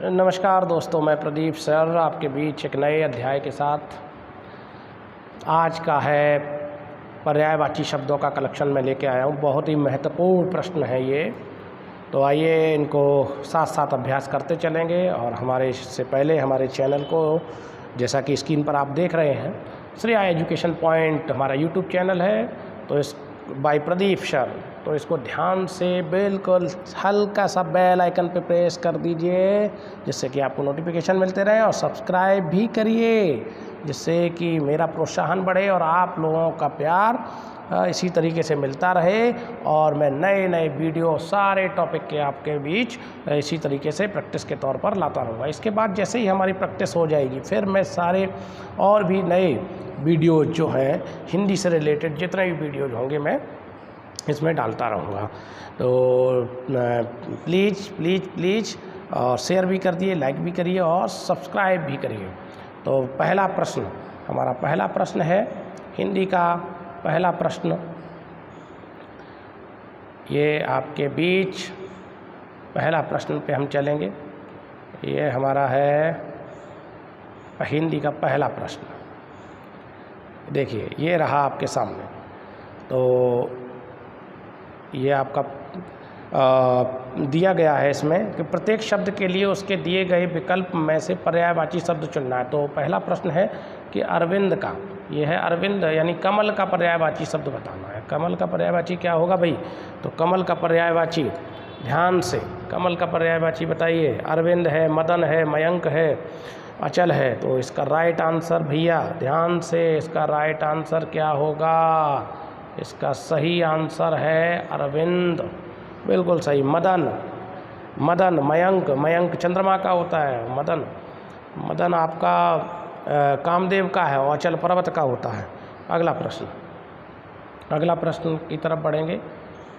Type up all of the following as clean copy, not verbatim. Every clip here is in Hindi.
नमस्कार दोस्तों, मैं प्रदीप सर आपके बीच एक नए अध्याय के साथ आज का है पर्यायवाची शब्दों का कलेक्शन में लेके आया हूँ। बहुत ही महत्वपूर्ण प्रश्न है ये, तो आइए इनको साथ साथ अभ्यास करते चलेंगे। और हमारे इससे पहले हमारे चैनल को, जैसा कि स्क्रीन पर आप देख रहे हैं, श्रेया एजुकेशन पॉइंट हमारा यूट्यूब चैनल है, तो इस बाय प्रदीप सर, तो इसको ध्यान से बिल्कुल हल्का सा बेल आइकन पे प्रेस कर दीजिए, जिससे कि आपको नोटिफिकेशन मिलते रहे, और सब्सक्राइब भी करिए, जिससे कि मेरा प्रोत्साहन बढ़े और आप लोगों का प्यार इसी तरीके से मिलता रहे, और मैं नए नए वीडियो सारे टॉपिक के आपके बीच इसी तरीके से प्रैक्टिस के तौर पर लाता रहूँगा। इसके बाद जैसे ही हमारी प्रैक्टिस हो जाएगी, फिर मैं सारे और भी नए वीडियो जो हैं हिंदी से रिलेटेड जितने भी वीडियोज होंगे मैं इसमें डालता रहूँगा। तो प्लीज़ प्लीज़ प्लीज़ और शेयर भी कर दिए, लाइक भी करिए और सब्सक्राइब भी करिए। तो पहला प्रश्न, हमारा पहला प्रश्न है हिंदी का पहला प्रश्न, ये आपके बीच पहला प्रश्न पे हम चलेंगे। ये हमारा है हिंदी का पहला प्रश्न। देखिए, ये रहा आपके सामने। तो ये आपका दिया गया है इसमें कि प्रत्येक शब्द के लिए उसके दिए गए विकल्प में से पर्यायवाची शब्द चुनना है। तो पहला प्रश्न है कि अरविंद का, ये है अरविंद यानी कमल का पर्यायवाची शब्द बताना है। कमल का पर्यायवाची क्या होगा भाई? तो कमल का पर्यायवाची, ध्यान से, कमल का पर्यायवाची बताइए। अरविंद है, मदन है, मयंक है, अचल है। तो इसका राइट आंसर भैया ध्यान से, इसका राइट आंसर क्या होगा? इसका सही आंसर है अरविंद, बिल्कुल सही। मदन, मदन, मयंक, मयंक चंद्रमा का होता है। मदन, मदन आपका कामदेव का है और अचल पर्वत का होता है। अगला प्रश्न, अगला प्रश्न की तरफ बढ़ेंगे।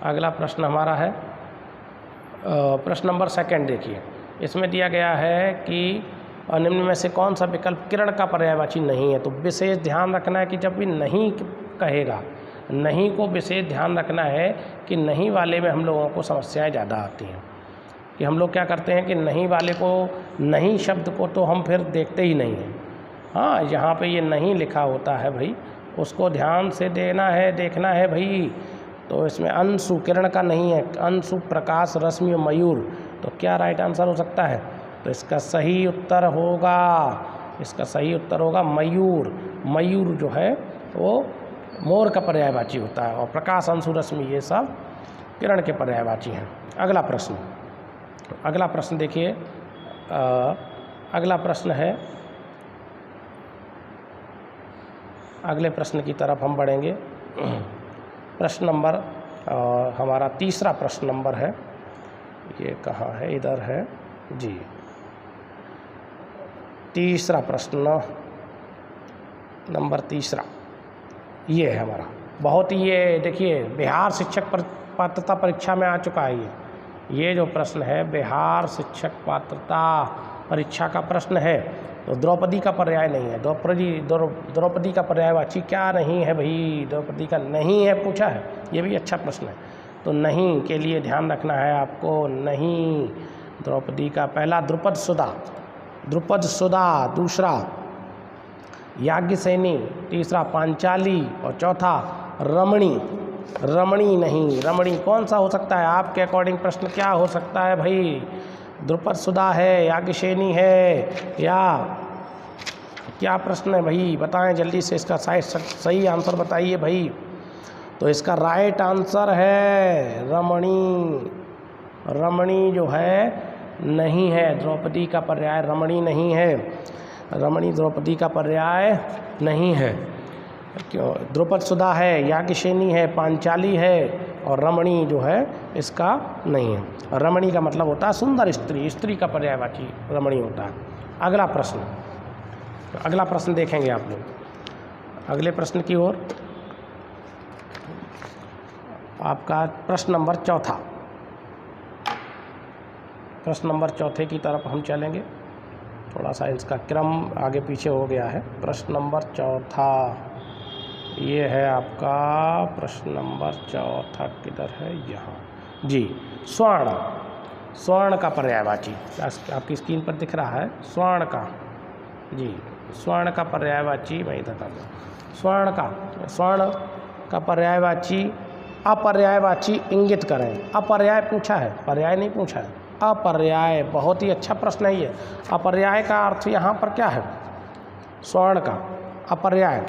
अगला प्रश्न हमारा है प्रश्न नंबर 2। देखिए, इसमें दिया गया है कि निम्न में से कौन सा विकल्प किरण का पर्यायवाची नहीं है। तो विशेष ध्यान रखना है कि जब भी नहीं कहेगा, नहीं को विशेष ध्यान रखना है कि नहीं वाले में हम लोगों को समस्याएं ज़्यादा आती हैं। कि हम लोग क्या करते हैं कि नहीं वाले को, नहीं शब्द को तो हम फिर देखते ही नहीं हैं। हाँ, यहाँ पे ये नहीं लिखा होता है भाई, उसको ध्यान से देना है, देखना है भाई। तो इसमें अंशु किरण का नहीं है, अंशु, प्रकाश, रश्मि, मयूर। तो क्या राइट आंसर हो सकता है? तो इसका सही उत्तर होगा, इसका सही उत्तर होगा मयूर। मयूर जो है वो मोर का पर्यायवाची होता है, और प्रकाश, अंशु, रश्मि ये सब किरण के पर्यायवाची हैं। अगला प्रश्न, अगला प्रश्न देखिए, अगला प्रश्न है, अगले प्रश्न की तरफ हम बढ़ेंगे। प्रश्न नंबर हमारा तीसरा प्रश्न नंबर है, ये कहाँ है? इधर है जी। तीसरा प्रश्न नंबर तीसरा ये है हमारा। बहुत ही, ये देखिए, बिहार शिक्षक पात्रता परीक्षा में आ चुका है ये जो प्रश्न है बिहार शिक्षक पात्रता परीक्षा का प्रश्न है। तो द्रौपदी का पर्याय नहीं है। द्रौपदी का पर्यायवाची क्या नहीं है भाई? द्रौपदी का नहीं है पूछा है, ये भी अच्छा प्रश्न है। तो नहीं के लिए ध्यान रखना है आपको। नहीं, द्रौपदी का पहला द्रुपद सुधा, द्रुपद सुधा, दूसरा याज्ञसेनी, तीसरा पांचाली, और चौथा रमणी। रमणी नहीं, रमणी कौन सा हो सकता है आपके अकॉर्डिंग? प्रश्न क्या हो सकता है भाई? द्रुपद सुधा है, याज्ञसेनी है, या क्या प्रश्न है भाई? बताएं जल्दी से, इसका सही आंसर बताइए भाई। तो इसका राइट आंसर है रमणी। रमणी जो है नहीं है, द्रौपदी का पर्याय रमणी नहीं है। रमणी द्रौपदी का पर्याय नहीं है। क्यों? द्रुपद सुधा है, याज्ञसेनी है, पांचाली है, और रमणी जो है इसका नहीं है। रमणी का मतलब होता है सुंदर स्त्री, स्त्री का पर्यायवाची रमणी होता है। अगला प्रश्न, अगला प्रश्न देखेंगे आप लोग। अगले प्रश्न की ओर आपका प्रश्न नंबर 4। प्रश्न नंबर 4 की तरफ हम चलेंगे। थोड़ा सा इसका क्रम आगे पीछे हो गया है। प्रश्न नंबर 4 ये है आपका। प्रश्न नंबर 4 किधर है? यहाँ जी। स्वर्ण, स्वर्ण का पर्यायवाची, आपकी स्क्रीन पर दिख रहा है स्वर्ण का, जी स्वर्ण का पर्यायवाची मैं इधर कर दूँ। स्वर्ण का पर्यायवाची, अपर्यायवाची इंगित करें। अपर्याय पूछा है, पर्याय नहीं पूछा है। अपर्याय, बहुत ही अच्छा प्रश्न है ये। अपर्याय का अर्थ यहाँ पर क्या है? स्वर्ण का अपर्याय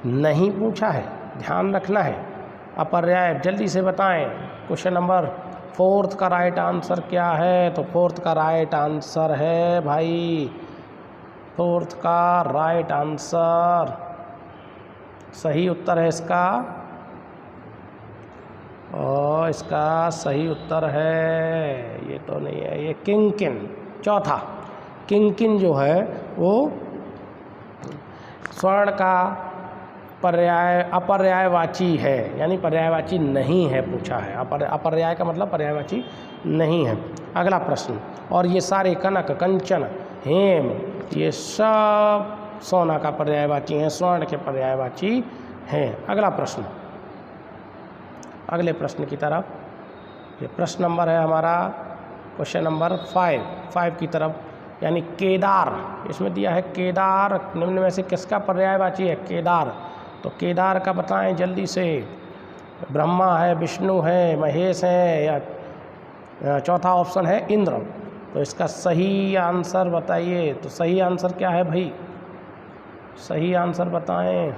नहीं पूछा है, ध्यान रखना है। अपर्याय जल्दी से बताएं। क्वेश्चन नंबर 4 का राइट आंसर क्या है? तो 4 का राइट आंसर है भाई, 4 का राइट आंसर, सही उत्तर है इसका, और इसका सही उत्तर है, ये तो नहीं है, ये किंकिन। चौथा, किंकिन जो है वो स्वर्ण का पर्याय अपर्यायवाची है, यानी पर्यायवाची नहीं है पूछा है। अपर्याय का मतलब पर्यायवाची नहीं है। अगला प्रश्न, और ये सारे कनक, कंचन, हेम, ये सब सोना का पर्यायवाची हैं, स्वर्ण के पर्यायवाची हैं। अगला प्रश्न, अगले प्रश्न की तरफ, ये प्रश्न नंबर है हमारा क्वेश्चन नंबर 5 की तरफ, यानी केदार, इसमें दिया है केदार निम्न में से किसका पर्यायवाची है? केदार। तो केदार का बताएं जल्दी से। ब्रह्मा है, विष्णु है, महेश है, या चौथा ऑप्शन है इंद्र। तो इसका सही आंसर बताइए। तो सही आंसर क्या है भाई? सही आंसर बताएं।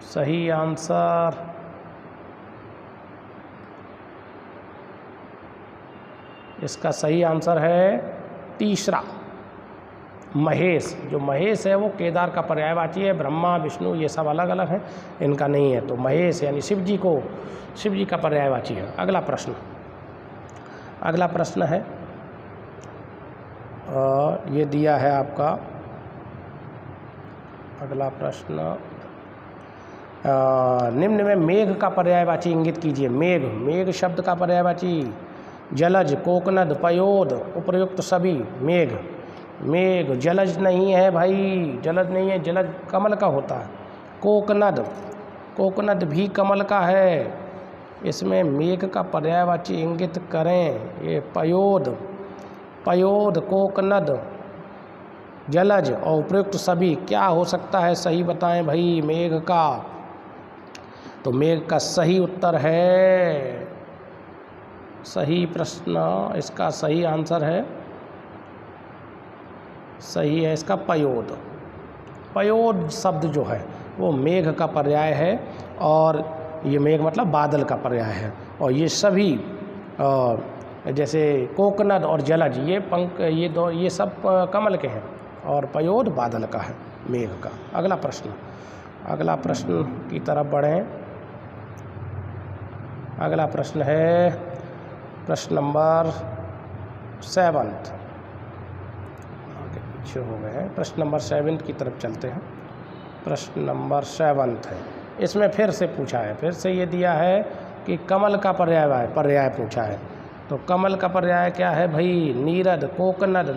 सही आंसर इसका सही आंसर है तीसरा, महेश। जो महेश है वो केदार का पर्यायवाची है। ब्रह्मा, विष्णु ये सब अलग अलग हैं, इनका नहीं है। तो महेश यानी शिव जी का पर्यायवाची है। अगला प्रश्न है, ये दिया है आपका अगला प्रश्न, निम्न में मेघ का पर्यायवाची इंगित कीजिए। मेघ शब्द का पर्यायवाची जलज, कोकनद, पयोद, उपर्युक्त सभी। मेघ जलज नहीं है भाई, जलज नहीं है, जलज कमल का होता है। कोकनद भी कमल का है। इसमें मेघ का पर्यायवाची इंगित करें। ये पयोद, कोकनद, जलज और उपर्युक्त सभी क्या हो सकता है? सही बताएं भाई मेघ का। तो मेघ का सही उत्तर है, सही प्रश्न, इसका सही आंसर है, सही है इसका पयोद। पयोद शब्द जो है वो मेघ का पर्याय है, और ये मेघ मतलब बादल का पर्याय है। और ये सभी जैसे कोकनद और जलज, ये सब कमल के हैं, और पयोद बादल का है, मेघ का। अगला प्रश्न की तरफ बढ़ें। अगला प्रश्न है प्रश्न नंबर 7, आगे पीछे हो गए हैं। प्रश्न नंबर 7 की तरफ चलते हैं। प्रश्न नंबर 7 है, इसमें फिर से पूछा है, फिर से ये दिया है कि कमल का पर्याय पूछा है। तो कमल का पर्याय क्या है भाई? नीरद, कोकनद,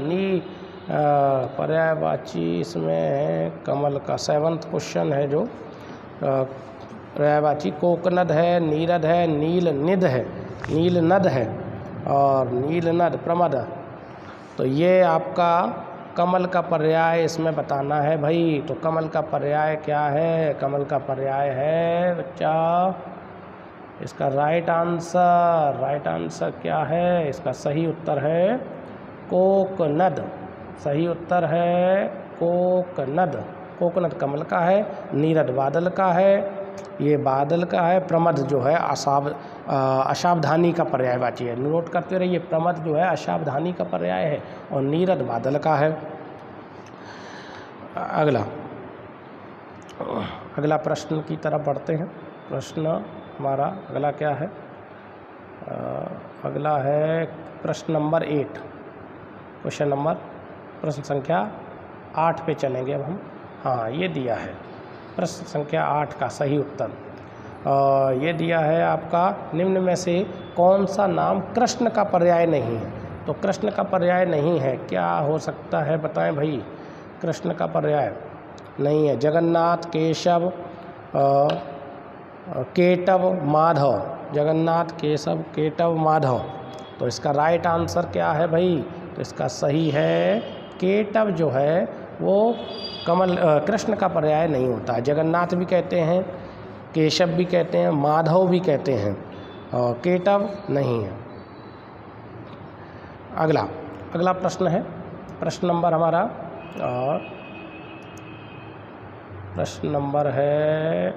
पर्यायवाची इसमें है कमल का। 7वां क्वेश्चन है जो पर्यायवाची कोकनद है, नीरद है, नीलनद है और नीलनद, प्रमद। तो ये आपका कमल का पर्याय इसमें बताना है भाई। तो कमल का पर्याय क्या है? कमल का पर्याय है बच्चा, इसका राइट आंसर क्या है? इसका सही उत्तर है कोकनद। सही उत्तर है कोकनद कमल का है, नीरद बादल का है, ये बादल का है, प्रमद जो है असावधानी का पर्यायवाची है। नोट करते रहिए, प्रमद जो है असावधानी का पर्याय है और नीरद बादल का है। अगला प्रश्न की तरफ बढ़ते हैं। प्रश्न हमारा अगला क्या है? अगला है प्रश्न नंबर 8, प्रश्न संख्या 8 पे चलेंगे अब हम। हाँ, ये दिया है प्रश्न संख्या 8 का सही उत्तर। ये दिया है आपका, निम्न में से कौन सा नाम कृष्ण का पर्याय नहीं है? तो कृष्ण का पर्याय नहीं है, क्या हो सकता है बताएं भाई? कृष्ण का पर्याय नहीं है। जगन्नाथ, केशव, केटव, माधव, जगन्नाथ, केशव, केटव, माधव। तो इसका राइट आंसर क्या है भाई? तो इसका सही है केटव जो है वो कृष्ण का पर्याय नहीं होता है। जगन्नाथ भी कहते हैं, केशव भी कहते हैं, माधव भी कहते हैं, और केटव नहीं है। अगला प्रश्न है, प्रश्न नंबर हमारा, और प्रश्न नंबर है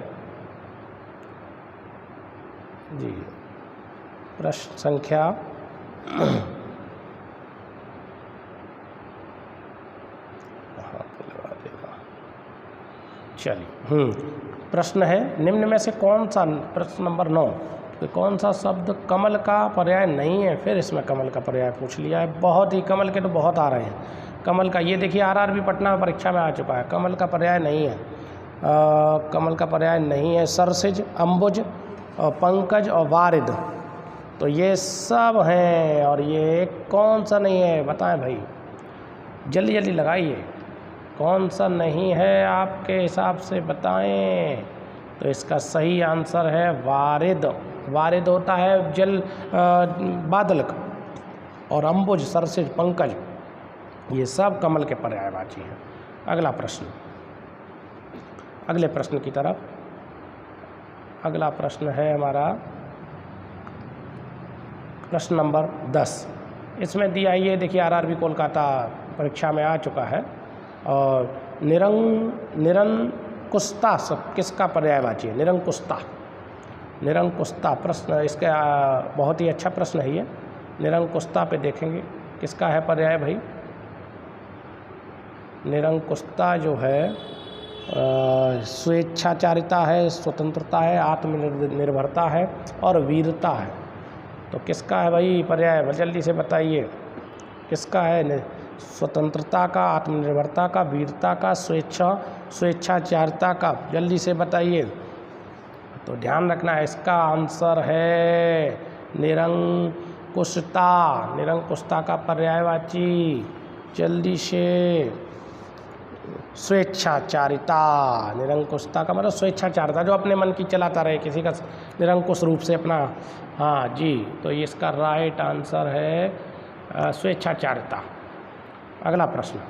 जी प्रश्न संख्या चलिए प्रश्न है, निम्न में से कौन सा, प्रश्न नंबर 9, तो कौन सा शब्द कमल का पर्याय नहीं है? फिर इसमें कमल का पर्याय पूछ लिया है। बहुत ही कमल के तो बहुत आ रहे हैं। कमल का ये देखिए आरआरबी पटना परीक्षा में आ चुका है। कमल का पर्याय नहीं है, कमल का पर्याय नहीं है सरसिज, अंबुज, और पंकज और वारिद। तो ये सब हैं, और ये कौन सा नहीं है बताएं भाई, जल्दी जल्दी लगाइए, कौन सा नहीं है आपके हिसाब से बताएं। तो इसका सही आंसर है वारिद। वारिद होता है जल बादल का, और अंबुज, सरसिज, पंकज ये सब कमल के पर्यायवाची हैं। अगला प्रश्न, अगले प्रश्न की तरफ। अगला प्रश्न है हमारा प्रश्न नंबर 10। इसमें दिया ये देखिए आरआरबी कोलकाता परीक्षा में आ चुका है। और निरंकुशता सब किसका पर्यायवाची है? निरंकुशता, निरंकुशता प्रश्न इसका बहुत ही अच्छा प्रश्न है ये। निरंकुशता पे देखेंगे किसका है पर्याय भाई। निरंकुशता जो है स्वेच्छाचारिता है, स्वतंत्रता है, आत्मनिर्भरता है और वीरता है। तो किसका है भाई पर्याय? जल्दी से बताइए किसका है? स्वतंत्रता का, आत्मनिर्भरता का, वीरता का, स्वेच्छाचारिता का, जल्दी से बताइए। तो ध्यान रखना है, इसका आंसर है निरंकुशता। निरंकुशता का पर्यायवाची जल्दी से स्वेच्छाचारिता। निरंकुशता का मतलब स्वेच्छाचारिता, जो अपने मन की चलाता रहे, किसी का निरंकुश रूप से अपना, हाँ जी। तो ये इसका राइट आंसर है स्वेच्छाचारिता। अगला प्रश्न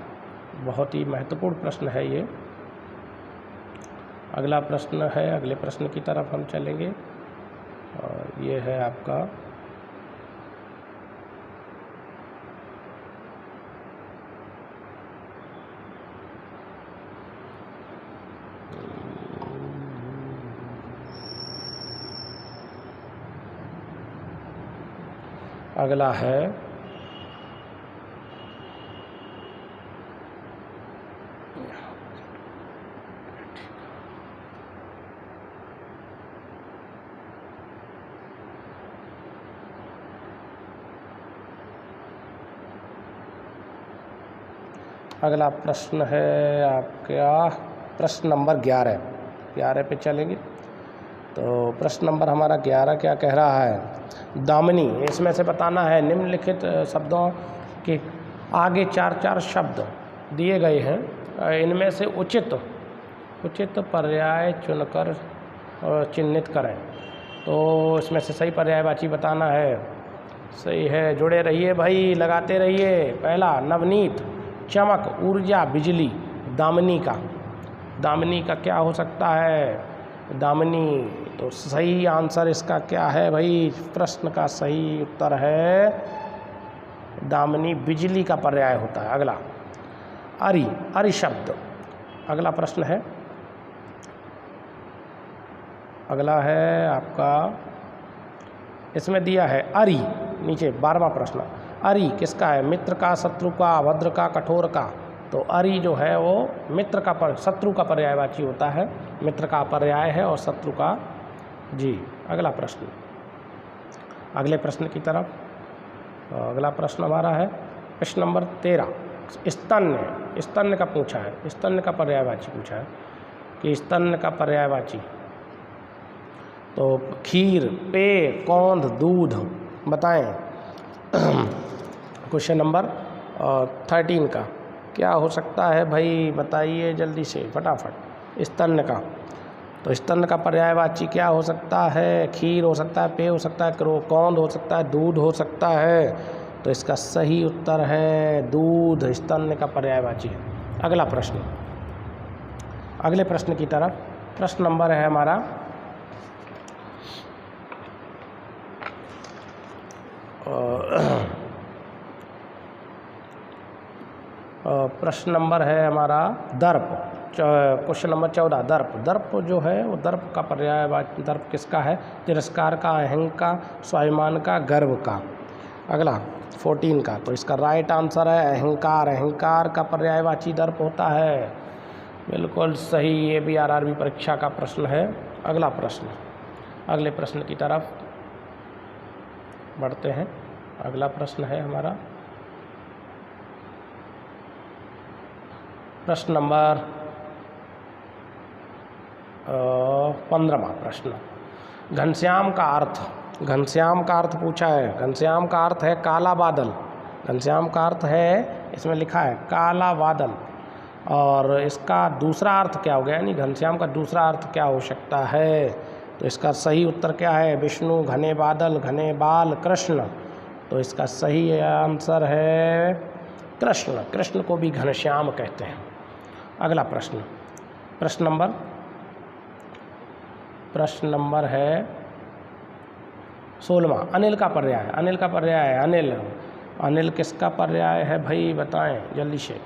बहुत ही महत्वपूर्ण प्रश्न है ये। अगला प्रश्न है, अगले प्रश्न की तरफ हम चलेंगे, और ये है आपका अगला है अगला प्रश्न है आपका प्रश्न नंबर 11 पे चलेंगे। तो प्रश्न नंबर हमारा 11 क्या कह रहा है? दामिनी, इसमें से बताना है निम्नलिखित शब्दों के आगे 4 शब्द दिए गए हैं, इनमें से उचित पर्याय चुनकर चिन्हित करें। तो इसमें से सही पर्यायवाची बताना है। सही है, जुड़े रहिए भाई, लगाते रहिए। पहला नवनीत, चमक, ऊर्जा, बिजली। दामिनी का क्या हो सकता है? दामिनी, तो सही आंसर इसका क्या है भाई? प्रश्न का सही उत्तर है दामिनी बिजली का पर्याय होता है। अगला अरि शब्द, अगला प्रश्न है, अगला है आपका, इसमें दिया है अरि, नीचे 12वां प्रश्न। अरि किसका है? मित्र का, शत्रु का, अभद्र का, कठोर का। तो अरि जो है वो मित्र का शत्रु का पर्यायवाची होता है, मित्र का पर्याय है, और शत्रु का जी। अगला प्रश्न, अगले प्रश्न की तरफ। अगला प्रश्न हमारा है प्रश्न नंबर 13। स्तन्य का पूछा है, स्तन्य का पर्यायवाची पूछा है कि स्तन्य का पर्यायवाची। तो खीर, पेय, कौंध, दूध बताएं। क्वेश्चन नंबर 13 का क्या हो सकता है भाई? बताइए जल्दी से फटाफट। स्तन्य का तो स्तन का पर्यायवाची क्या हो सकता है? खीर हो सकता है, पेय हो सकता है, कौंध हो सकता है, दूध हो सकता है। तो इसका सही उत्तर है दूध, स्तन का पर्यायवाची है। अगला प्रश्न, अगले प्रश्न की तरफ। प्रश्न नंबर है हमारा प्रश्न नंबर है हमारा दर्प, क्वेश्चन नंबर 14। दर्प, दर्प जो है वो दर्प का पर्यायवाची, दर्प किसका है? तिरस्कार का, अहंग का, स्वाभिमान का, गर्व का। अगला 14 का, तो इसका राइट आंसर है अहंकार। अहंकार का पर्यायवाची दर्प होता है। बिल्कुल सही, ये भी आरआरबी परीक्षा का प्रश्न है। अगला प्रश्न, अगले प्रश्न की तरफ बढ़ते हैं। अगला प्रश्न है हमारा प्रश्न नंबर 15वां प्रश्न। घनश्याम का अर्थ, घनश्याम का अर्थ पूछा है। घनश्याम का अर्थ है काला बादल। घनश्याम का अर्थ है, इसमें लिखा है काला बादल। और इसका दूसरा अर्थ क्या हो गया, यानी घनश्याम का दूसरा अर्थ क्या हो सकता है? तो इसका सही उत्तर क्या है? विष्णु, घने बादल, घने बाल, कृष्ण। तो इसका सही आंसर है कृष्ण। कृष्ण को भी घनश्याम कहते हैं। अगला प्रश्न, प्रश्न नंबर है 16वां। अनिल का पर्याय, अनिल का पर्याय है अनिल। अनिल किसका पर्याय है भाई, बताएं जल्दी से।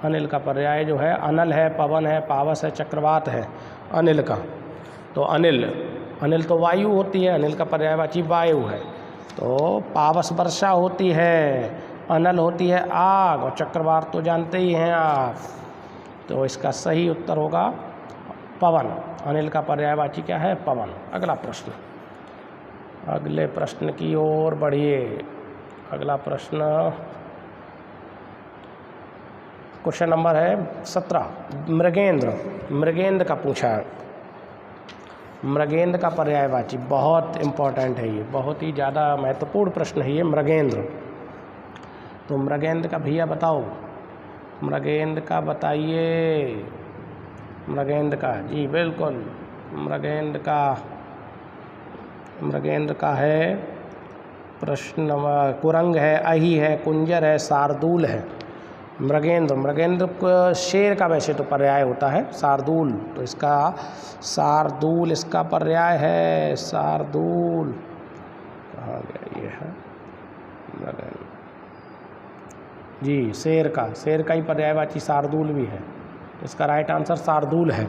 अनिल का पर्याय जो है अनल है, पवन है, पावस है, चक्रवात है अनिल का। तो अनिल, अनिल तो वायु होती है, अनिल का पर्यायवाची वायु है। तो पावस वर्षा होती है, अनल होती है आग, और चक्रवात तो जानते ही हैं आप। तो इसका सही उत्तर होगा पवन। अनिल का पर्यायवाची क्या है? पवन। अगला प्रश्न, अगले प्रश्न की ओर बढ़िए। अगला प्रश्न क्वेश्चन नंबर है 17। मृगेंद्र, मृगेंद्र का पूछा है। मृगेंद्र का पर्यायवाची बहुत इम्पोर्टेंट है, ये बहुत ही ज़्यादा महत्वपूर्ण प्रश्न है ये मृगेंद्र। तो मृगेंद्र का भैया बताओ, मृगेंद्र का बताइए। मृगेंद्र का, जी बिल्कुल, मृगेंद्र का है प्रश्न, कुरंग है, अही है, कुंजर है, शार्दूल है। मृगेंद्र, मृगेंद्र को शेर का वैसे तो पर्याय होता है शार्दूल। तो इसका शार्दूल इसका पर्याय है। शार्दूल कहाँ गया, ये है मृगेंद्र, जी शेर का, शेर का ही पर्यायवाची शार्दूल भी है। इसका राइट आंसर शार्दूल है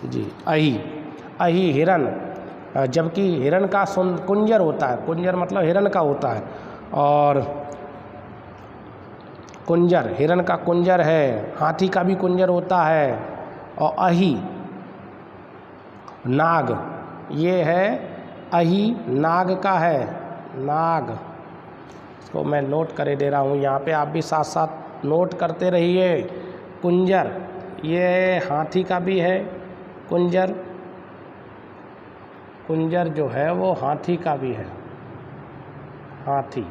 जी। अही, अही हिरन, जबकि हिरन का कुंजर होता है। कुंजर मतलब हिरन का होता है, और कुंजर, हिरन का कुंजर है। हाथी का भी कुंजर होता है। और अही नाग, ये है अही नाग का है, नाग। इसको मैं नोट करे दे रहा हूँ यहाँ पे, आप भी साथ साथ नोट करते रहिए। कुंजर, ये हाथी का भी है कुंजर। कुंजर जो है वो हाथी का भी है, हाथी।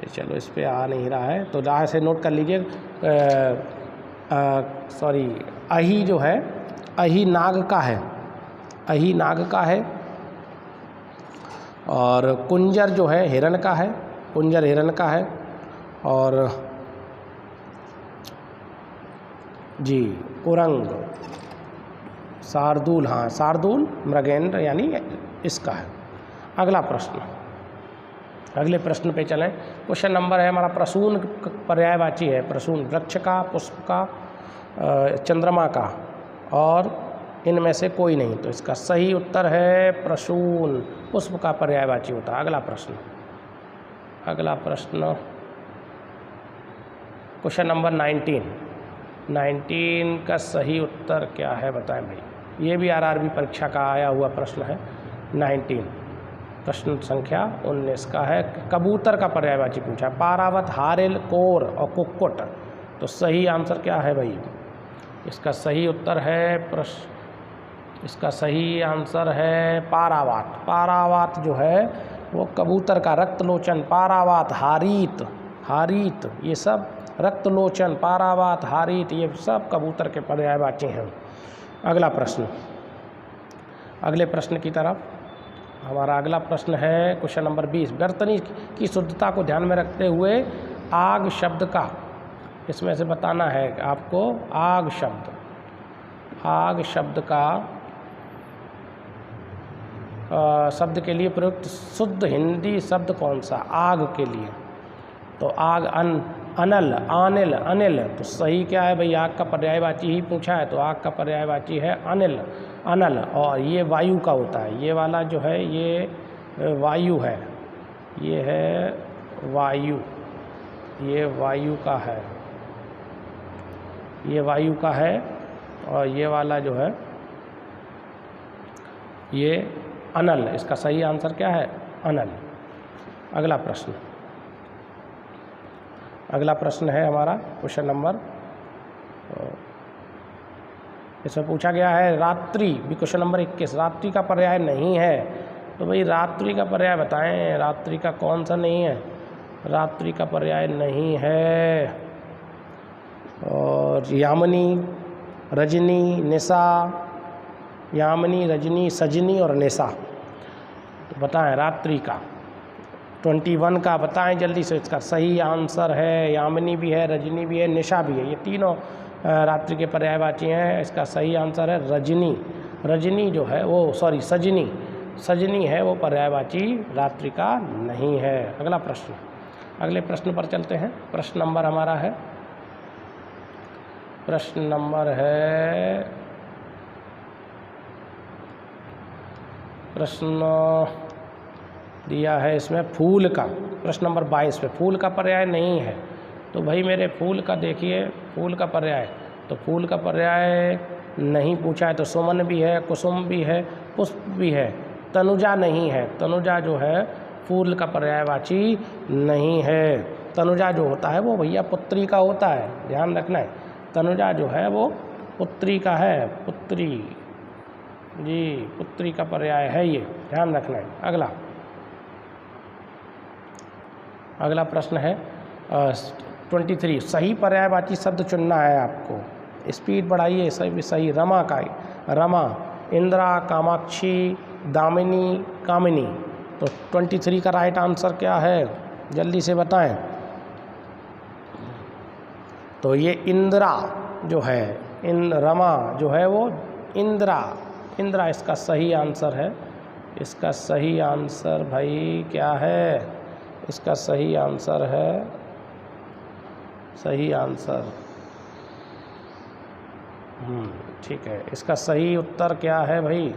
चलो इस पे आ नहीं रहा है, तो राह से नोट कर लीजिए। सॉरी, अही जो है, अही नाग का है, अही नाग का है। और कुंजर जो है हिरन का है, कुंजर हिरन का है। और जी कुरंग, शार्दूल, हाँ शार्दूल मृगेंद्र यानी इसका है। अगला प्रश्न, अगले प्रश्न पे चलें। क्वेश्चन नंबर है हमारा प्रसून पर्यायवाची है। प्रसून वृक्ष का, पुष्प का, चंद्रमा का, और इनमें से कोई नहीं। तो इसका सही उत्तर है प्रसून, पुष्प का पर्यायवाची होता है। अगला प्रश्न, अगला प्रश्न क्वेश्चन नंबर 19 का सही उत्तर क्या है बताएं भाई। ये भी आरआरबी परीक्षा का आया हुआ प्रश्न है। 19 प्रश्न संख्या 19 का है। कबूतर का पर्यायवाची पूछा, पारावत, हारिल, कोर और कुक्कुट। तो सही आंसर क्या है भाई? इसका सही उत्तर है इसका सही आंसर है पारावात। पारावात जो है वो कबूतर का, रक्तलोचन, पारावात, हारीत, हारीत, ये सब रक्तलोचन, पारावात, हारीत, ये सब कबूतर के पर्यायवाची हैं। अगला प्रश्न, अगले प्रश्न की तरफ। हमारा अगला प्रश्न है क्वेश्चन नंबर 20। बर्तनी की शुद्धता को ध्यान में रखते हुए आग शब्द का, इसमें से बताना है आपको आग शब्द का शब्द के लिए प्रयुक्त शुद्ध हिंदी शब्द कौन सा? आग के लिए तो आग, अनल, आनिल, अनिल। तो सही क्या है भाई? आग का पर्यायवाची ही पूछा है, तो आग का पर्यायवाची है अनिल, अनल। और ये वायु का होता है, ये वाला जो है ये वायु है, ये है वायु, ये वायु का है, ये वायु का है। और ये वाला जो है ये अनल। इसका सही आंसर क्या है? अनल। अगला प्रश्न, अगला प्रश्न है हमारा क्वेश्चन नंबर, इसमें पूछा गया है रात्रि, भी क्वेश्चन नंबर 21। रात्रि का पर्याय नहीं है, तो भाई रात्रि का पर्याय बताएं, रात्रि का कौन सा नहीं है? रात्रि का पर्याय नहीं है। और यामिनी, रजनी, निशा, यामिनी, रजनी, सजनी और निशा। तो बताएं रात्रि का 21 का बताएं जल्दी से। इसका सही आंसर है यामिनी भी है, रजनी भी है, निशा भी है। ये तीनों रात्रि के पर्यायवाची हैं। इसका सही आंसर है रजनी। रजनी जो है वो सजनी, सजनी है वो पर्यायवाची रात्रि का नहीं है। अगला प्रश्न, अगले प्रश्न पर चलते हैं। प्रश्न नंबर हमारा है, प्रश्न नंबर है, प्रश्न दिया है इसमें फूल का, प्रश्न नंबर 22 पे। फूल का पर्याय नहीं है, तो भाई मेरे फूल का देखिए, फूल का पर्याय, तो फूल का पर्याय नहीं पूछा है, तो सुमन भी है, कुसुम भी है, पुष्प भी है, तनुजा नहीं है। तनुजा जो है फूल का पर्यायवाची नहीं है। तनुजा जो होता है वो भैया पुत्री का होता है, ध्यान रखना है। तनुजा जो है वो पुत्री का है, पुत्री जी, पुत्री का पर्याय है ये, ध्यान रखना है। अगला, अगला प्रश्न है 23। सही पर्यायवाची शब्द चुनना है आपको, स्पीड बढ़ाइए। सही रमा का, रमा, इंदिरा, कामाक्षी, दामिनी, कामिनी। तो 23 का राइट आंसर क्या है? जल्दी से बताएं। तो ये इंदिरा जो है, रमा जो है वो इंदिरा, इंदिरा इसका सही आंसर है। इसका सही आंसर भाई क्या है? इसका सही आंसर है, सही आंसर ठीक है। इसका सही उत्तर क्या है भाई?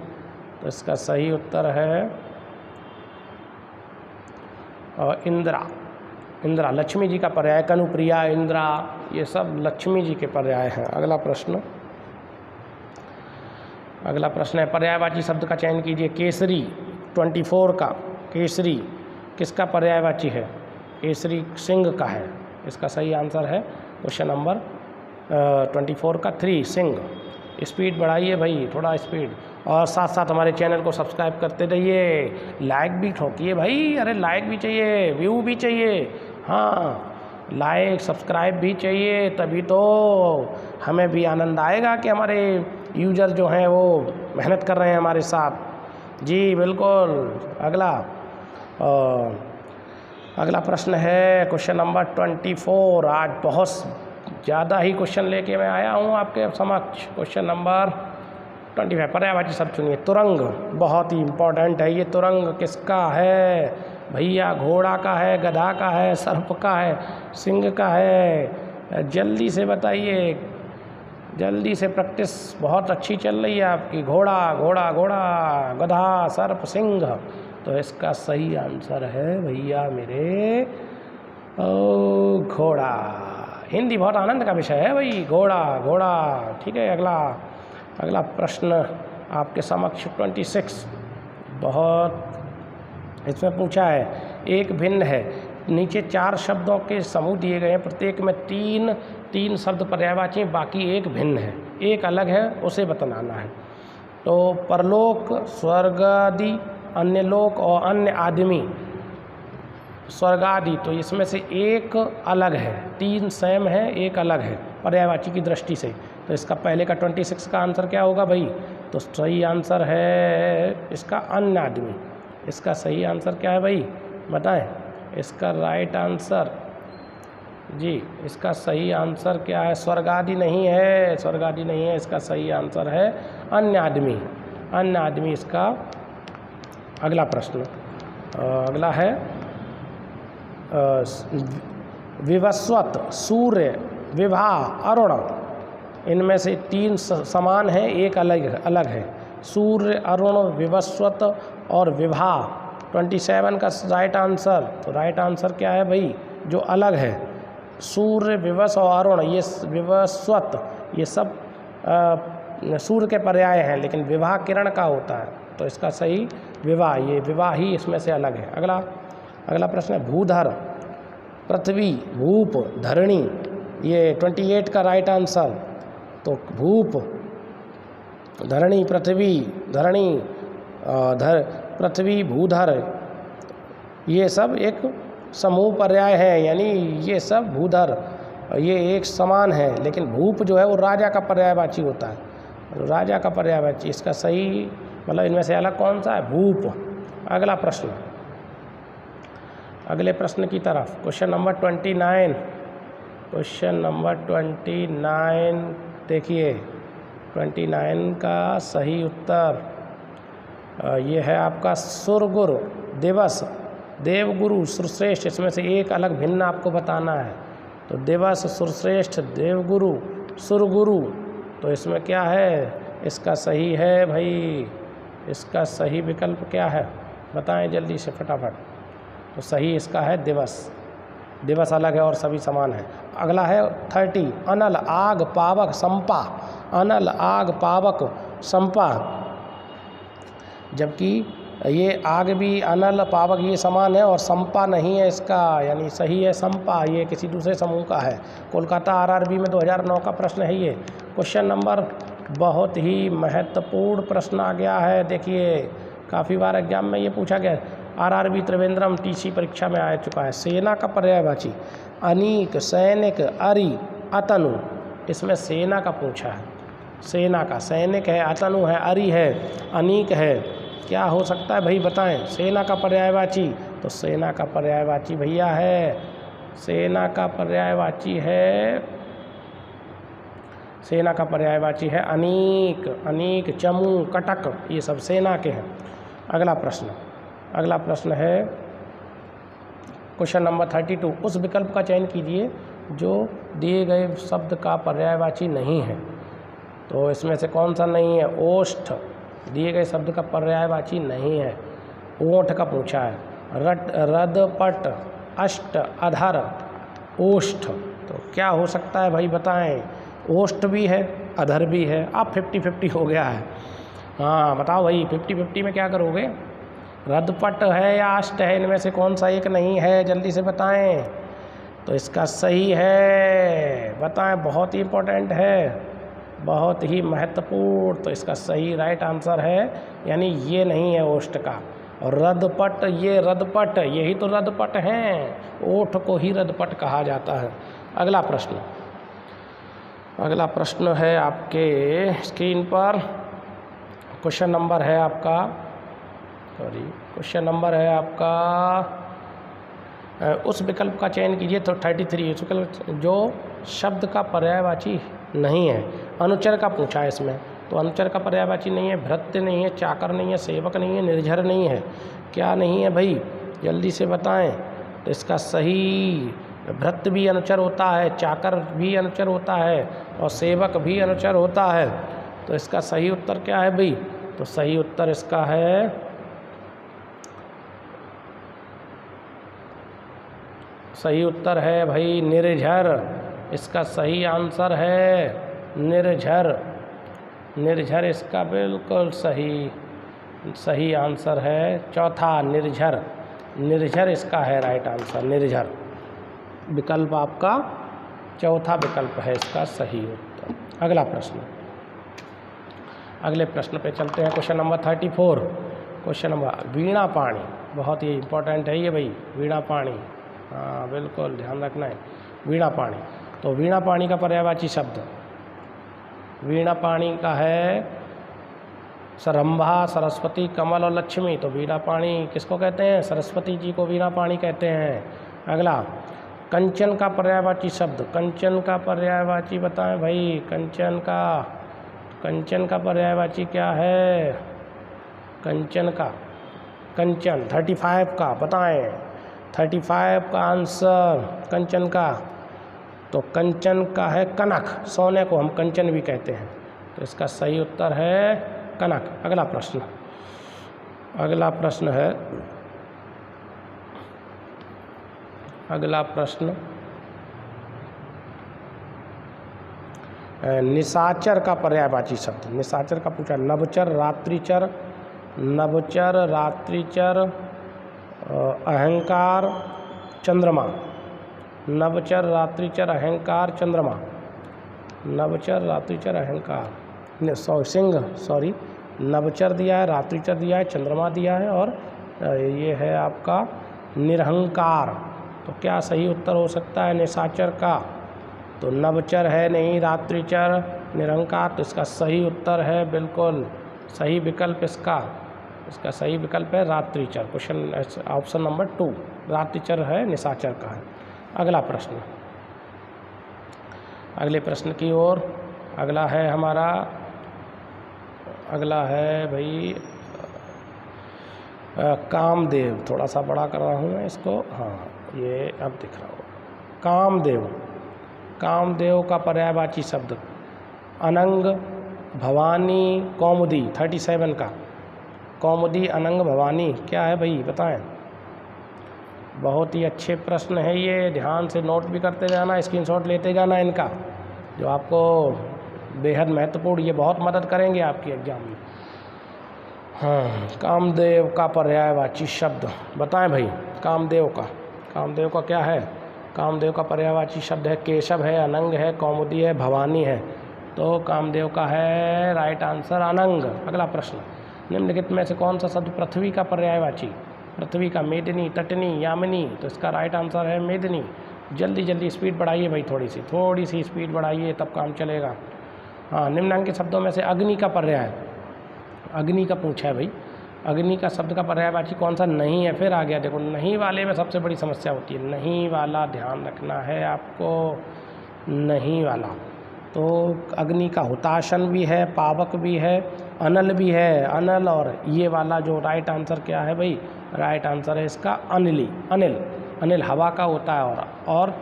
तो इसका सही उत्तर है इंदिरा। इंदिरा लक्ष्मी जी का पर्याय, कनुप्रिया, इंदिरा, ये सब लक्ष्मी जी के पर्याय हैं। अगला प्रश्न, अगला प्रश्न है पर्यायवाची शब्द का चयन कीजिए। केसरी 24 का, केसरी किसका पर्यायवाची है? केसरी सिंह का है। इसका सही आंसर है क्वेश्चन नंबर 24 का 3, सिंह। स्पीड बढ़ाइए भाई, थोड़ा स्पीड, और साथ साथ हमारे चैनल को सब्सक्राइब करते रहिए, लाइक भी ठोकिए भाई। अरे लाइक भी चाहिए, व्यू भी चाहिए, हाँ लाइक सब्सक्राइब भी चाहिए, तभी तो हमें भी आनंद आएगा कि हमारे यूज़र जो हैं वो मेहनत कर रहे हैं हमारे साथ। जी बिल्कुल। अगला अगला प्रश्न है क्वेश्चन नंबर 24। आज बहुत ज़्यादा ही क्वेश्चन लेके मैं आया हूँ आपके समक्ष। क्वेश्चन नंबर 25, पर्यायवाची शब्द चुनिए। तुरंग बहुत ही इम्पोर्टेंट है। ये तुरंग किसका है भैया? घोड़ा का है, गधा का है, सर्प का है, सिंह का है? जल्दी से बताइए, जल्दी से, प्रैक्टिस बहुत अच्छी चल रही है आपकी। घोड़ा, घोड़ा, घोड़ा, गधा, सर्प, सिंह। तो इसका सही आंसर है भैया मेरे घोड़ा। हिंदी बहुत आनंद का विषय है भाई, घोड़ा, घोड़ा। ठीक है। अगला प्रश्न आपके समक्ष 26, बहुत इसमें पूछा है। एक भिन्न है, नीचे 4 शब्दों के समूह दिए गए हैं, प्रत्येक में तीन शब्द पर्यायवाची, बाकी एक भिन्न है, एक अलग है, उसे बताना है। तो परलोक, स्वर्गादि, अन्य लोक और अन्य आदमी, स्वर्गादि। तो इसमें से एक अलग है, 3 सेम है, एक अलग है पर्यायवाची की दृष्टि से। तो इसका पहले का 26 का आंसर क्या होगा भाई? तो सही आंसर है इसका अन्य आदमी। इसका सही आंसर क्या है भाई बताएं? इसका राइट आंसर जी, इसका सही आंसर क्या है? स्वर्गादि नहीं है, स्वर्गादि नहीं है, इसका सही आंसर है अन्य आदमी। अन्य आदमी इसका अगला प्रश्न। अगला है विवस्वत, सूर्य, विभा, अरुण, इनमें से 3 समान हैं, एक अलग अलग है। सूर्य, अरुण, विवस्वत और विभा। 27 का राइट आंसर। तो राइट आंसर क्या है भाई? जो अलग है, सूर्य, विवस और अरुण, ये विवस्वत, ये सब सूर्य के पर्याय हैं, लेकिन विवाह किरण का होता है। तो इसका सही विवाह, ये विवाह ही इसमें से अलग है। अगला प्रश्न है भूधर, पृथ्वी, भूप, धरणी, ये 28 का राइट आंसर। तो भूप, धरणी, पृथ्वी, धरणी, पृथ्वी, भूधर, ये सब एक समूह पर्याय है, यानी ये सब भूधर ये एक समान है, लेकिन भूप जो है वो राजा का पर्यायवाची होता है, राजा का पर्यायवाची। इसका सही मतलब इनमें से अलग कौन सा है? भूप। अगला प्रश्न, अगले प्रश्न की तरफ, क्वेश्चन नंबर 29। क्वेश्चन नंबर 29 देखिए, 29 का सही उत्तर ये है आपका सुरगुरु दिवस, देवगुरु, सुरश्रेष्ठ, इसमें से एक अलग भिन्न आपको बताना है। तो दिवस, सुरश्रेष्ठ, देवगुरु, सुरगुरु, तो इसमें क्या है? इसका सही है भाई, इसका सही विकल्प क्या है बताएं जल्दी से फटाफट। तो सही इसका है दिवस। दिवस अलग है और सभी समान है। अगला है 30, अनल, आग, पावक, संपा। अनल, आग, पावक, संपा, जबकि ये आग भी, अनल, पावक ये समान है और संपा नहीं है इसका, यानी सही है संपा, ये किसी दूसरे समूह का है। कोलकाता आरआरबी में 2009 का प्रश्न है ये। क्वेश्चन नंबर बहुत ही महत्वपूर्ण प्रश्न आ गया है, देखिए काफ़ी बार एग्जाम में ये पूछा गया। आरआरबी त्रिवेंद्रम टीसी परीक्षा में आ चुका है। सेना का पर्यायवाची, अनीक, सैनिक, अरि, अतनु, इसमें सेना का पूछा है। सेना का, सैनिक है, अतनु है, अरि है, अनीक है, क्या हो सकता है भाई बताएं? सेना का पर्यायवाची, तो सेना का पर्यायवाची भैया है, सेना का पर्यायवाची है, सेना का पर्यायवाची है अनीक, अनीक, चमू, कटक, ये सब सेना के हैं। अगला प्रश्न है क्वेश्चन नंबर 32। उस विकल्प का चयन कीजिए जो दिए गए शब्द का पर्यायवाची नहीं है। तो इसमें से कौन सा नहीं है? ओष्ठ, दिए गए शब्द का पर्यायवाची नहीं है। ओठ का पूछा है। रट, रद, पट, अष्ट, अधर, ओष्ठ, तो क्या हो सकता है भाई बताएं? ओष्ठ भी है, अधर भी है। अब 50-50 हो गया है। हाँ बताओ भाई, 50-50 में क्या करोगे? रदपट है या अष्ट है, इनमें से कौन सा एक नहीं है? जल्दी से बताएं। तो इसका सही है, बताएं, बहुत ही इम्पोर्टेंट है, बहुत ही महत्वपूर्ण। तो इसका सही राइट आंसर है, यानी ये नहीं है ओष्ठ का। और रदपट, ये रदपट, यही तो रदपट हैं, ओठ को ही रदपट कहा जाता है। अगला प्रश्न है आपके स्क्रीन पर। क्वेश्चन नंबर है आपका उस विकल्प का चयन कीजिए। तो 33 विकल्प जो शब्द का पर्यायवाची नहीं है। अनुचर का पूछा है इसमें, तो अनुचर का पर्यायवाची नहीं है, भृत्य नहीं है, चाकर नहीं है, सेवक नहीं है, निर्झर नहीं है। क्या नहीं है भाई जल्दी से बताएं। तो इसका सही, भृत्य भी अनुचर होता है, चाकर भी अनुचर होता है और सेवक भी अनुचर होता है। तो इसका सही उत्तर क्या है भाई? तो सही उत्तर इसका है, सही उत्तर है भाई निर्झर। इसका सही आंसर है निर्झर। निर्झर इसका बिल्कुल सही आंसर है। चौथा निर्झर, निर्झर इसका है राइट आंसर। निर्झर विकल्प आपका चौथा विकल्प है इसका सही उत्तर। अगले प्रश्न पे चलते हैं। Question number 34। क्वेश्चन नंबर वीणा पाणी, बहुत ही इम्पोर्टेंट है ये भाई, वीणा पाणी, हाँ बिल्कुल ध्यान रखना है। वीणा पाणी, तो वीणा पाणी का पर्यायवाची शब्द वीणा पाणी का है सरंभा, सरस्वती, कमल और लक्ष्मी। तो वीणा पाणी किसको कहते हैं? सरस्वती जी को वीणा पाणी कहते हैं। अगला, कंचन का पर्यायवाची शब्द। कंचन का पर्यायवाची बताएं भाई। कंचन का पर्यायवाची क्या है? कंचन का, कंचन 35 का बताएं। 35 का आंसर कंचन का। तो कंचन का है कनक। सोने को हम कंचन भी कहते हैं। तो इसका सही उत्तर है कनक। अगला प्रश्न है, अगला प्रश्न निशाचर का पर्यायवाची शब्द। निशाचर का पूछा। नभचर, रात्रिचर, अहंकार, चंद्रमा। नभचर, रात्रिचर, अहंकार, चंद्रमा। नभचर, रात्रिचर, अहंकार, सॉरी नभचर दिया है, रात्रिचर दिया है, चंद्रमा दिया है और ये है आपका निरहंकार। तो क्या सही उत्तर हो सकता है निशाचर का? तो नभचर है नहीं, रात्रिचर, निरहंकार। तो इसका सही उत्तर है बिल्कुल सही विकल्प इसका सही विकल्प है रात्रिचर। क्वेश्चन ऑप्शन नंबर 2 रात्रिचर है, निशाचर का है। अगला प्रश्न, अगले प्रश्न की ओर। अगला है हमारा, अगला है भाई कामदेव। थोड़ा सा बड़ा कर रहा हूँ मैं इसको। हाँ, ये अब दिख रहा होगा। कामदेव, कामदेव का पर्यायवाची शब्द। अनंग, भवानी, कौमुदी। 37 का कौमुदी, अनंग, भवानी क्या है भाई बताएं। बहुत ही अच्छे प्रश्न है ये, ध्यान से नोट भी करते जाना, स्क्रीनशॉट लेते जाना इनका, जो आपको बेहद महत्वपूर्ण, ये बहुत मदद करेंगे आपकी एग्जाम में। हाँ, कामदेव का पर्यायवाची शब्द बताएं भाई। कामदेव का क्या है? कामदेव का पर्यायवाची शब्द है केशव है, अनंग है, कौमुदी है, भवानी है। तो कामदेव का है राइट आंसर अनंग। अगला प्रश्न, निम्नलिखित में से कौन सा शब्द पृथ्वी का पर्यायवाची? पृथ्वी का मेदिनी, तटनी, यामिनी। तो इसका राइट आंसर है मेदिनी। जल्दी स्पीड बढ़ाइए भाई, थोड़ी सी स्पीड बढ़ाइए तब काम चलेगा। हाँ, निम्नांकित शब्दों में से अग्नि का पर्याय, अग्नि का पूछा है भाई। अग्नि का शब्द का पर्यायवाची कौन सा नहीं है? फिर आ गया, देखो नहीं वाले में सबसे बड़ी समस्या होती है। नहीं वाला ध्यान रखना है आपको, नहीं वाला। तो अग्नि का हुताशन भी है, पावक भी है, अनल भी है। अनल और ये वाला जो राइट आंसर क्या है भाई? राइट आंसर है इसका अनिल। अनिल हवा का होता है और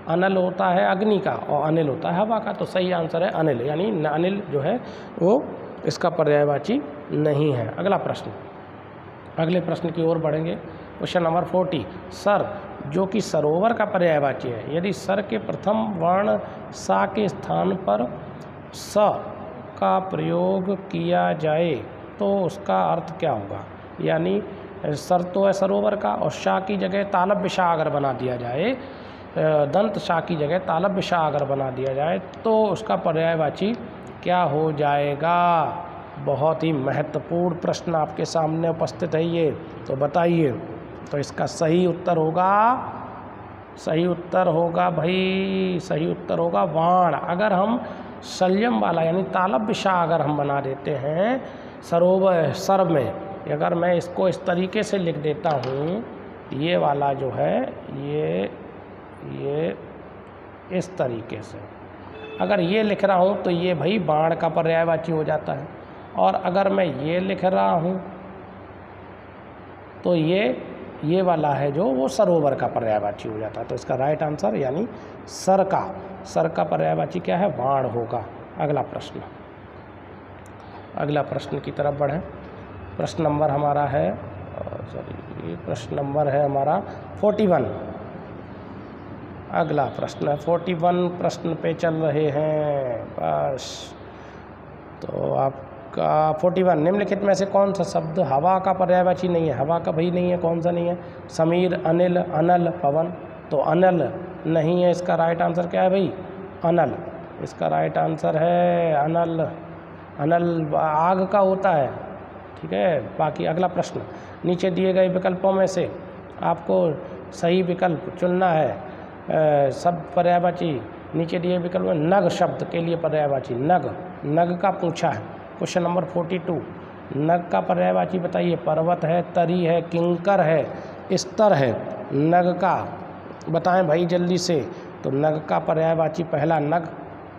अनल होता है अग्नि का और अनिल होता है हवा का। तो सही आंसर है अनिल, यानी अनिल जो है वो इसका पर्यायवाची नहीं है। अगला प्रश्न, अगले प्रश्न की ओर बढ़ेंगे। क्वेश्चन नंबर 40, सर जो कि सरोवर का पर्यायवाची है, यदि सर के प्रथम वर्ण सा के स्थान पर स का प्रयोग किया जाए तो उसका अर्थ क्या होगा? यानी सर तो है सरोवर का और शाह की जगह तालब्य शाह अगर बना दिया जाए, दंत शाह की जगह तालब्य शाह अगर बना दिया जाए तो उसका पर्यायवाची क्या हो जाएगा? बहुत ही महत्वपूर्ण प्रश्न आपके सामने उपस्थित है ये, तो बताइए। तो इसका सही उत्तर होगा भाई, सही उत्तर होगा वाण। अगर हम संयम वाला यानी तालब्य शाह अगर हम बना देते हैं सरोवर सर में, अगर मैं इसको इस तरीके से लिख देता हूँ, ये वाला जो है ये इस तरीके से अगर ये लिख रहा हूँ तो ये भाई बाण का पर्यायवाची हो जाता है। और अगर मैं ये लिख रहा हूँ तो ये वाला है जो वो सरोवर का पर्यायवाची हो जाता है। तो इसका राइट आंसर यानी सर का पर्यायवाची क्या है? बाण होगा। अगला प्रश्न की तरफ बढ़ें। प्रश्न नंबर हमारा है, प्रश्न नंबर है हमारा 41। अगला प्रश्न है 41 प्रश्न पे चल रहे हैं बस। तो आपका 41, निम्नलिखित में से कौन सा शब्द हवा का पर्यायवाची नहीं है? हवा का भाई नहीं है, कौन सा नहीं है? समीर, अनिल, अनल, पवन। तो अनल नहीं है, इसका राइट आंसर क्या है भाई? अनल। इसका राइट आंसर है अनल। अनल आग का होता है, ठीक है। बाकी अगला प्रश्न, नीचे दिए गए विकल्पों में से आपको सही विकल्प चुनना है। शब्द पर्यायवाची नीचे दिए विकल्प में नग शब्द के लिए पर्यायवाची नग, नग का पूछा है। क्वेश्चन नंबर 42, नग का पर्यायवाची बताइए। पर्वत है, तरी है, किंकर है, स्तर है। नग का बताएं भाई जल्दी से। तो नग का पर्यायवाची पहला नग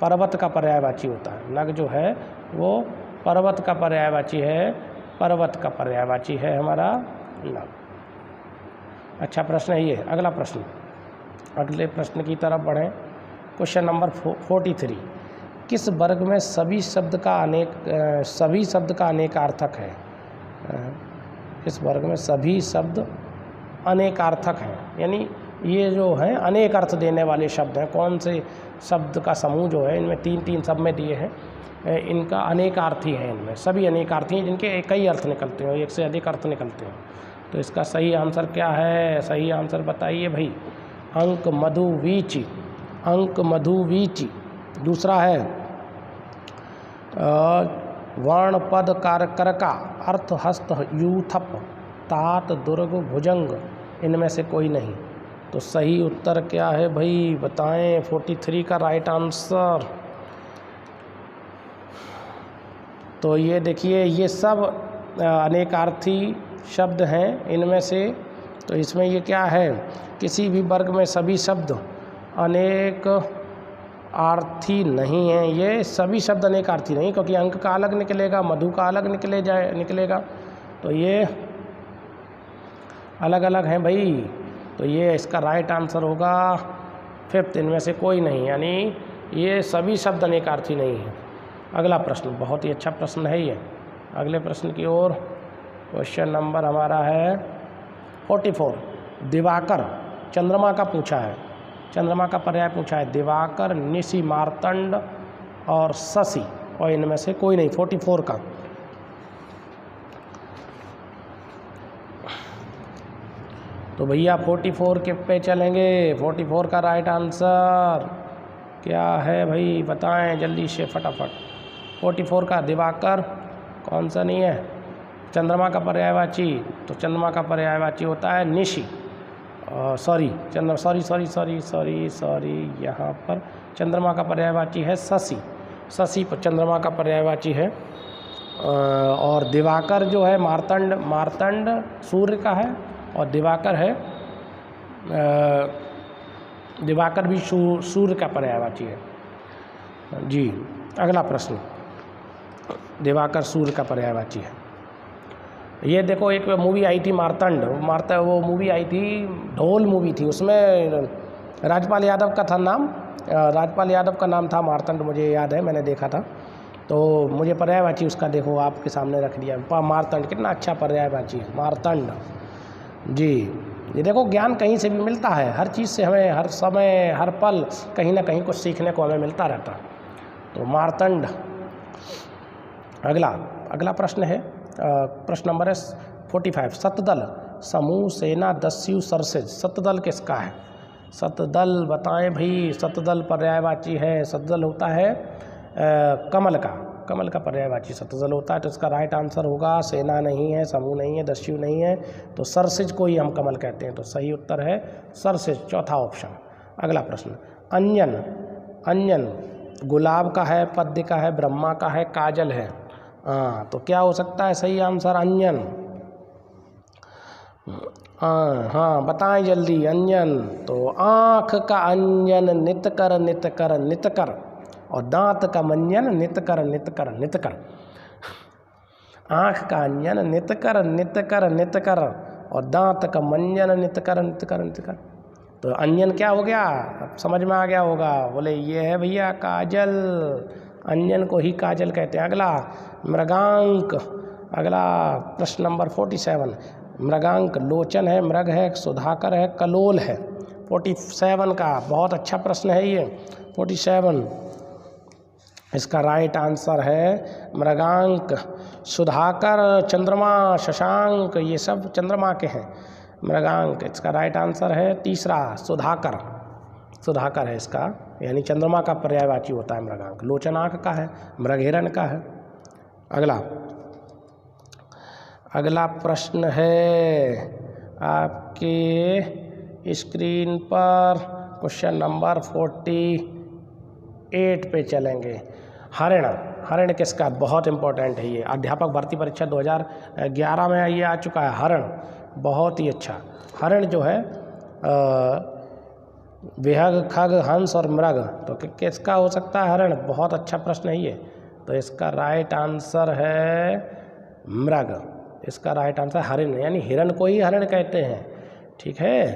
पर्वत का पर्यायवाची होता है। नग जो है वो पर्वत का पर्यायवाची है, पर्वत का पर्यायवाची है हमारा नग। अच्छा प्रश्न है ये। अगला प्रश्न, अगले प्रश्न की तरफ बढ़ें। क्वेश्चन नंबर 43, किस वर्ग में सभी शब्द का अनेकार्थक है? किस वर्ग में सभी शब्द अनेकार्थक हैं, यानी ये जो है अनेक अर्थ देने वाले शब्द हैं। कौन से शब्द का समूह जो है, इनमें तीन तीन सब में दिए हैं, इनका अनेकार्थी है। इनमें सभी अनेकार्थी हैं जिनके कई अर्थ निकलते हैं, एक से अधिक अर्थ निकलते हैं। तो इसका सही आंसर क्या है? सही आंसर बताइए भाई। अंक मधुवीचि, अंक मधुवीचि। दूसरा है वर्ण पद कारका, अर्थ हस्त यूथप, तात दुर्ग भुजंग, इनमें से कोई नहीं। तो सही उत्तर क्या है भाई बताएं? 43 का राइट आंसर। तो ये देखिए ये सब अनेकार्थी शब्द हैं इनमें से। तो इसमें ये क्या है, किसी भी वर्ग में सभी शब्द अनेक आर्थी नहीं हैं। ये सभी शब्द अनेकार्थी नहीं, क्योंकि अंक का अलग निकलेगा, मधु का अलग निकलेगा। तो ये अलग अलग हैं भाई। तो ये इसका राइट आंसर होगा 5th, इनमें से कोई नहीं, यानी ये सभी शब्द अनेकार्थी नहीं हैं। अगला प्रश्न बहुत ही अच्छा प्रश्न है ये। अगले प्रश्न की ओर। क्वेश्चन नंबर हमारा है 44, दिवाकर चंद्रमा का पूछा है, चंद्रमा का पर्याय पूछा है। दिवाकर, निशि, मार्तंड और शशि, और इनमें से कोई नहीं। 44 का तो भैया 44 के पे चलेंगे। 44 का राइट आंसर क्या है भाई बताएं जल्दी से फटाफट। 44 का दिवाकर कौन सा नहीं है? चंद्रमा का पर्यायवाची, तो चंद्रमा का पर्यायवाची होता है निशि। सॉरी यहाँ पर चंद्रमा का पर्यायवाची है शशि। शशि पर चंद्रमा का पर्यायवाची है। और दिवाकर जो है मार्तंड सूर्य का है, और दिवाकर है दिवाकर भी सूर्य का पर्यायवाची है जी। अगला प्रश्न, दिवाकर सूर्य का पर्यायवाची है। ये देखो एक मूवी आई थी मार्तंड, वो मूवी आई थी, ढोल मूवी थी, उसमें राजपाल यादव का था नाम, राजपाल यादव का नाम था मार्तंड, मुझे याद है मैंने देखा था। तो मुझे पर्यायवाची उसका देखो आपके सामने रख दिया, मार्तंड कितना अच्छा पर्यायवाची है मार्तंड जी। ये देखो ज्ञान कहीं से भी मिलता है, हर चीज़ से हमें हर समय हर पल कहीं ना कहीं कुछ सीखने को हमें मिलता रहता है। तो मार्तंड। अगला प्रश्न है, प्रश्न नंबर है 45, सतदल समूह सेना दस्यु सरसेज, सतदल किसका है? सतदल बताएं भाई। सतदल पर्यायवाची है, सतदल होता है कमल का पर्यायवाची सतदल होता है। तो इसका राइट आंसर होगा सेना नहीं है, समूह नहीं है, दस्यु नहीं है, तो सरसेज को ही हम कमल कहते हैं। तो सही उत्तर है सरसेज, चौथा ऑप्शन। अगला प्रश्न, अंजन गुलाब का है, पद्य का है, ब्रह्मा का है, काजल है। तो क्या हो सकता है सही आंसर? अंजन। हाँ बताएं जल्दी। अंजन तो आँख का अंजन नित कर, और दांत का मंजन नित कर। आँख का अंजन नित कर, और दांत का मंजन नित कर। तो अंजन क्या हो गया? अब समझ में आ गया होगा। बोले ये है भैया काजल, अंजन को ही काजल कहते हैं। अगला मृगांक। अगला प्रश्न नंबर 47, मृगांक लोचन है, मृग है, सुधाकर है, कलोल है। 47 का बहुत अच्छा प्रश्न है ये। 47 इसका राइट आंसर है मृगांक। सुधाकर, चंद्रमा, शशांक, ये सब चंद्रमा के हैं। मृगांक इसका राइट आंसर है तीसरा, सुधाकर है इसका, यानी चंद्रमा का पर्यायवाची होता है मृगांक। लोचन आँख का है, मृग हिरण का है। अगला प्रश्न है आपके स्क्रीन पर, क्वेश्चन नंबर 48 8 पे चलेंगे। हरिण, हरिण किसका? बहुत इम्पोर्टेंट है ये, अध्यापक भर्ती परीक्षा 2011 में ये आ चुका है। हरिण बहुत ही अच्छा। हरिण जो है विहग, खग, हंस और मृग, तो किसका हो सकता है हरिण? बहुत अच्छा प्रश्न है ये। तो इसका राइट आंसर है मृग। इसका राइट आंसर हरिण, यानी हिरण को ही हरिण कहते हैं। ठीक है,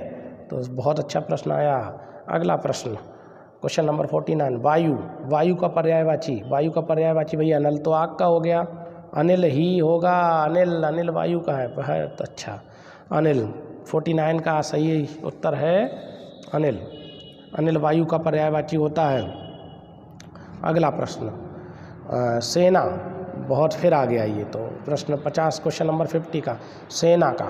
तो बहुत अच्छा प्रश्न आया। अगला प्रश्न, क्वेश्चन नंबर 49, वायु, वायु का पर्यायवाची, वायु का पर्यायवाची भैया अनल तो आग का हो गया, अनिल ही होगा। अनिल, अनिल वायु का है। बहुत अच्छा, अनिल 49 का सही उत्तर है अनिल। अनिल वायु का पर्यायवाची होता है। अगला प्रश्न, सेना, बहुत फिर आ गया ये तो प्रश्न 50, क्वेश्चन नंबर 50 का, सेना का,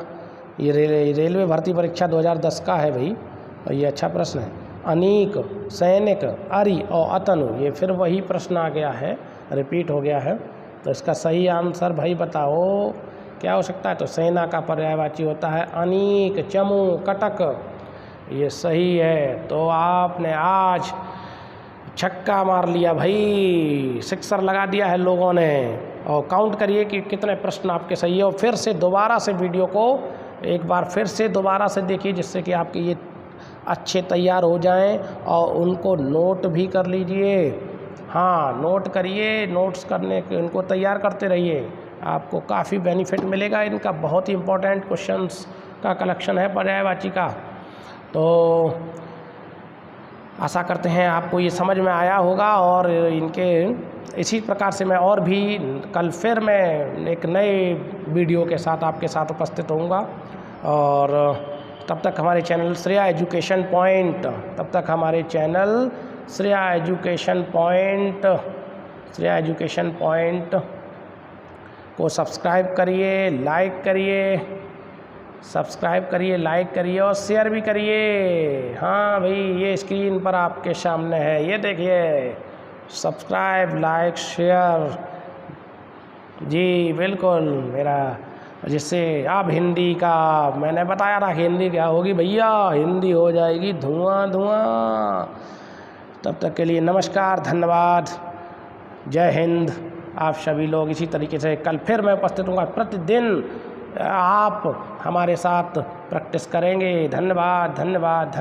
ये रेलवे भर्ती परीक्षा 2010 का है भाई, और ये अच्छा प्रश्न है। अनीक, सैनिक, अरि और अतनु, ये फिर वही प्रश्न आ गया है, रिपीट हो गया है। तो इसका सही आंसर भाई बताओ क्या हो सकता है? तो सेना का पर्यायवाची होता है अनीक, चमू, कटक, ये सही है। तो आपने आज छक्का मार लिया भाई, सिक्सर लगा दिया है लोगों ने। और काउंट करिए कि कितने प्रश्न आपके सही है, और फिर से दोबारा से वीडियो को एक बार फिर से दोबारा से देखिए, जिससे कि आपके ये अच्छे तैयार हो जाएं, और उनको नोट भी कर लीजिए। हाँ, नोट करिए, नोट्स करने के इनको तैयार करते रहिए, आपको काफ़ी बेनिफिट मिलेगा। इनका बहुत ही इम्पोर्टेंट क्वेश्चंस का कलेक्शन है पर्यायवाची का। तो आशा करते हैं आपको ये समझ में आया होगा, और इनके इसी प्रकार से मैं और भी कल फिर मैं एक नए वीडियो के साथ आपके साथ उपस्थित होऊंगा। और तब तक हमारे चैनल श्रेया एजुकेशन पॉइंट, तब तक हमारे चैनल श्रेया एजुकेशन पॉइंट को सब्सक्राइब करिए, लाइक करिए और शेयर भी करिए। हाँ भाई, ये स्क्रीन पर आपके सामने है, ये देखिए, सब्सक्राइब, लाइक, शेयर, जी बिल्कुल मेरा, जिससे आप हिंदी का, मैंने बताया था हिंदी क्या होगी भैया, हिंदी हो जाएगी धुआं धुआं। तब तक के लिए नमस्कार, धन्यवाद, जय हिंद। आप सभी लोग इसी तरीके से कल फिर मैं उपस्थित हूँगा। प्रतिदिन आप हमारे साथ प्रैक्टिस करेंगे। धन्यवाद।